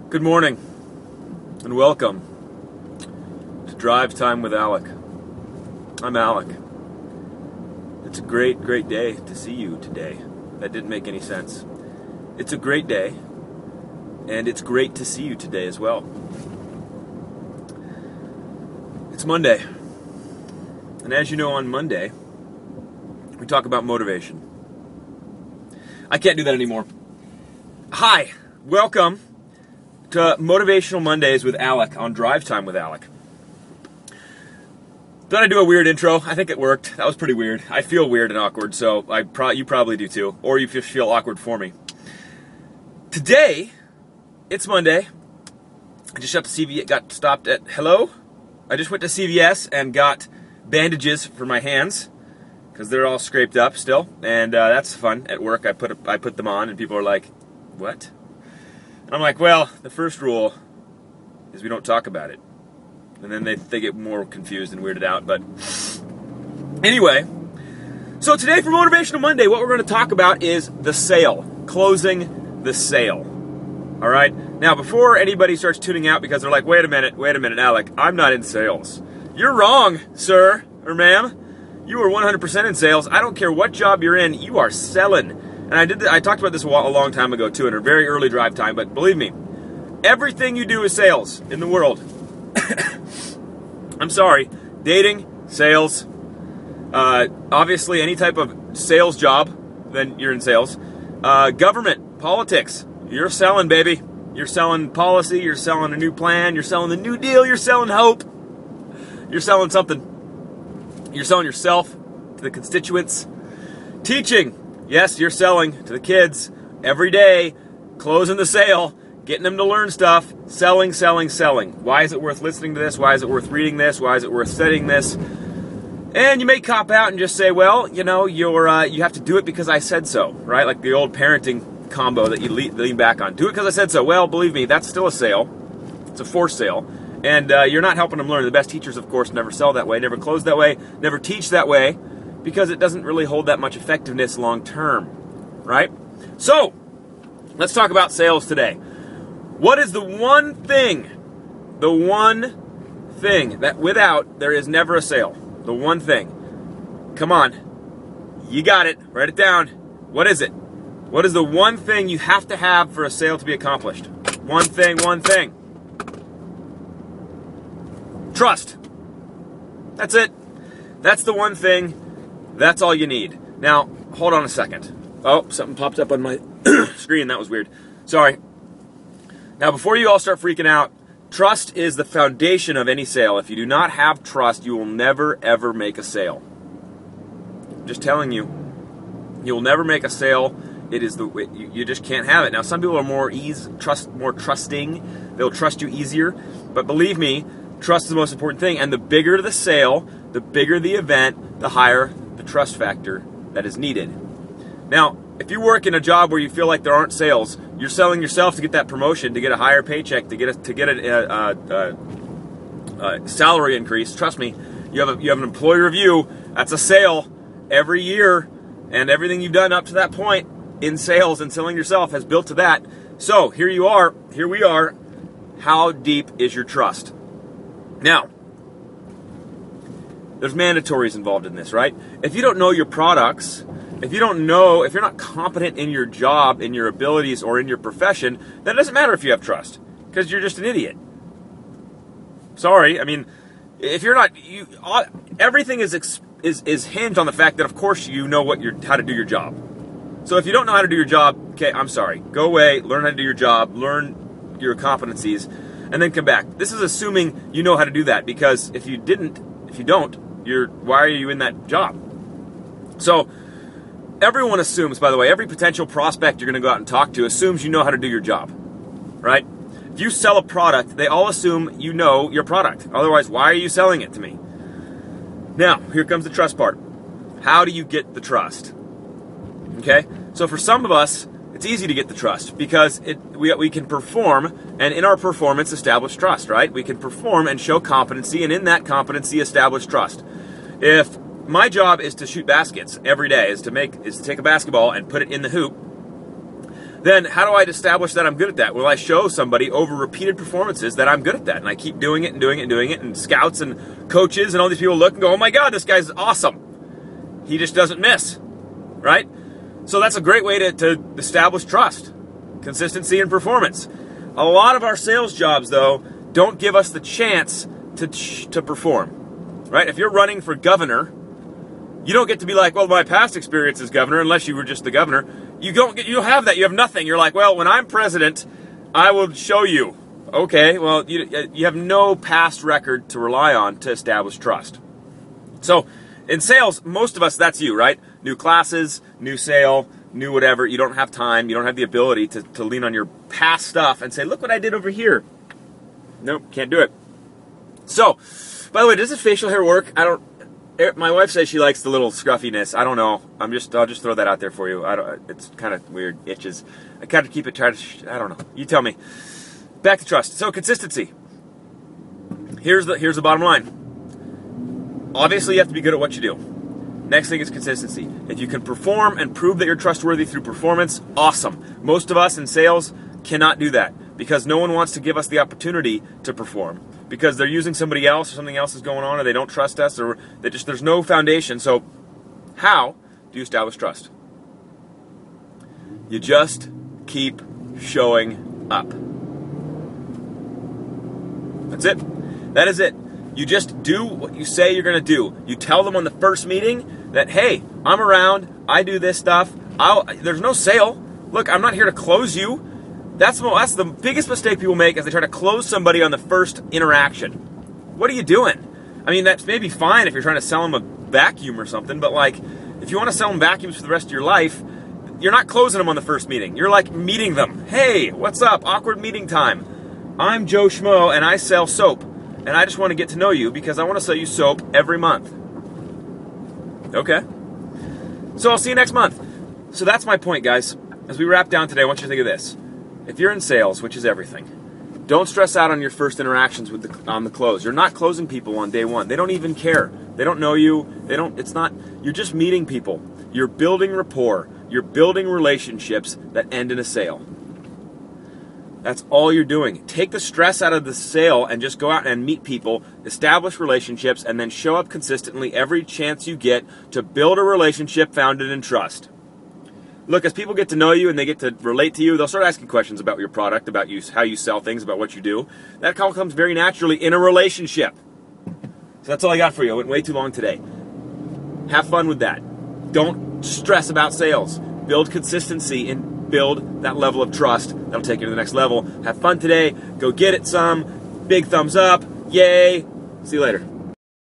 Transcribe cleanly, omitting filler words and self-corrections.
Good morning, and welcome to Drive Time with Alec. I'm Alec. It's a great, great day to see you today. That didn't make any sense. It's a great day, and it's great to see you today as well. It's Monday, and as you know, on Monday, we talk about motivation. I can't do that anymore. Hi, welcome to Motivational Mondays with Alec on Drive Time with Alec. Did I do a weird intro? I think it worked. That was pretty weird. I feel weird and awkward, so you probably do too, or you just feel awkward for me. Today, it's Monday. I just got stopped at Hello. I just went to CVS and got bandages for my hands because they're all scraped up still, and that's fun. At work, I put them on, and people are like, "What?" And I'm like, well, the first rule is we don't talk about it. And then they get more confused and weirded out. But anyway, so today for Motivational Monday, what we're going to talk about is the sale, closing the sale. All right? Now, before anybody starts tuning out because they're like, wait a minute, Alec, I'm not in sales. You're wrong, sir or ma'am. You are 100% in sales. I don't care what job you're in, you are selling. And I talked about this a long time ago, too, in a very early drive time, but believe me, everything you do is sales in the world. I'm sorry, dating, sales, obviously any type of sales job, then you're in sales. Government, politics, you're selling, baby. You're selling policy, you're selling a new plan, you're selling the New Deal, you're selling hope. You're selling something. You're selling yourself to the constituents. Teaching. Yes, you're selling to the kids every day, closing the sale, getting them to learn stuff, selling. Why is it worth listening to this? Why is it worth reading this? Why is it worth studying this? And you may cop out and just say, well, you know, you have to do it because I said so, right? Like the old parenting combo that you lean back on. Do it because I said so. Well, believe me, that's still a sale. It's a forced sale. And you're not helping them learn. The best teachers, of course, never sell that way, never close that way, never teach that way, because it doesn't really hold that much effectiveness long term, right? So, let's talk about sales today. What is the one thing that without there is never a sale? The one thing. Come on. You got it. Write it down. What is it? What is the one thing you have to have for a sale to be accomplished? One thing. Trust. That's it. That's the one thing. That's all you need. Now, hold on a second. Oh, something popped up on my screen. That was weird. Sorry. Now, before you all start freaking out, trust is the foundation of any sale. If you do not have trust, you will never, ever make a sale. I'm just telling you. You'll never make a sale. It is you just can't have it. Now, some people are more trusting. They'll trust you easier. But believe me, trust is the most important thing. And the bigger the sale, the bigger the event, the higher the trust factor that is needed. Now, if you work in a job where you feel like there aren't sales, you're selling yourself to get that promotion, to get a higher paycheck, to get a salary increase. Trust me, you have an employee review. That's a sale every year, and everything you've done up to that point in sales and selling yourself has built to that. So here we are. How deep is your trust? Now, there's mandatories involved in this, right? If you don't know your products, if you're not competent in your job, in your abilities, or in your profession, then it doesn't matter if you have trust, because you're just an idiot. Sorry, I mean, if you're not, everything is hinged on the fact that, of course, you know how to do your job. So if you don't know how to do your job, okay, I'm sorry. Go away, learn how to do your job, learn your competencies, and then come back. This is assuming you know how to do that, because if you don't, why are you in that job? So everyone assumes, by the way, every potential prospect you're going to go out and talk to assumes you know how to do your job, right? If you sell a product, they all assume you know your product. Otherwise, why are you selling it to me? Now, here comes the trust part. How do you get the trust? Okay? So for some of us, it's easy to get the trust because we can perform, and in our performance establish trust, right? We can perform and show competency, and in that competency establish trust. If my job is to shoot baskets every day, is to take a basketball and put it in the hoop, then how do I establish that I'm good at that? Well, I show somebody over repeated performances that I'm good at that, and I keep doing it and doing it and doing it, and scouts and coaches and all these people look and go, oh my God, this guy's awesome. He just doesn't miss, right? So that's a great way to establish trust, consistency, and performance. A lot of our sales jobs, though, don't give us the chance to perform, right? If you're running for governor, you don't get to be like, well, my past experience as governor, unless you were just the governor. You don't have that. You have nothing. You're like, well, when I'm president, I will show you. Okay, well, you have no past record to rely on to establish trust. So in sales, most of us, that's you, right? New classes, new sale, new whatever. You don't have time. You don't have the ability to lean on your past stuff and say, look what I did over here. Nope, can't do it. So, by the way, does this facial hair work? My wife says she likes the little scruffiness. I don't know. I'll just throw that out there for you. It's kind of weird. Itches. I kind of keep it I don't know. You tell me. Back to trust. So consistency. Here's the bottom line. Obviously, you have to be good at what you do. Next thing is consistency. If you can perform and prove that you're trustworthy through performance, awesome. Most of us in sales cannot do that because no one wants to give us the opportunity to perform, because they're using somebody else or something else is going on, or they don't trust us, or there's no foundation. So how do you establish trust? You just keep showing up. That's it. That is it. You just do what you say you're going to do. You tell them on the first meeting that, hey, I'm around, I do this stuff, there's no sale. Look, I'm not here to close you. That's the biggest mistake people make, is they try to close somebody on the first interaction. What are you doing? I mean, that's maybe fine if you're trying to sell them a vacuum or something, but like, if you want to sell them vacuums for the rest of your life, you're not closing them on the first meeting. You're like meeting them. Hey, what's up? Awkward meeting time. I'm Joe Schmo and I sell soap, and I just want to get to know you because I want to sell you soap every month. Okay. So I'll see you next month. So that's my point, guys. As we wrap down today, I want you to think of this. If you're in sales, which is everything, don't stress out on your first interactions on the close. You're not closing people on day one. They don't even care. They don't know you. You're just meeting people. You're building rapport. You're building relationships that end in a sale. That's all you're doing. Take the stress out of the sale and just go out and meet people, establish relationships, and then show up consistently every chance you get to build a relationship founded in trust. Look, as people get to know you and they get to relate to you, they'll start asking questions about your product, about you, how you sell things, about what you do. That all comes very naturally in a relationship. So that's all I got for you. I went way too long today. Have fun with that. Don't stress about sales. Build consistency and build that level of trust. That'll take you to the next level. Have fun today. Go get it some. Big thumbs up. Yay. See you later.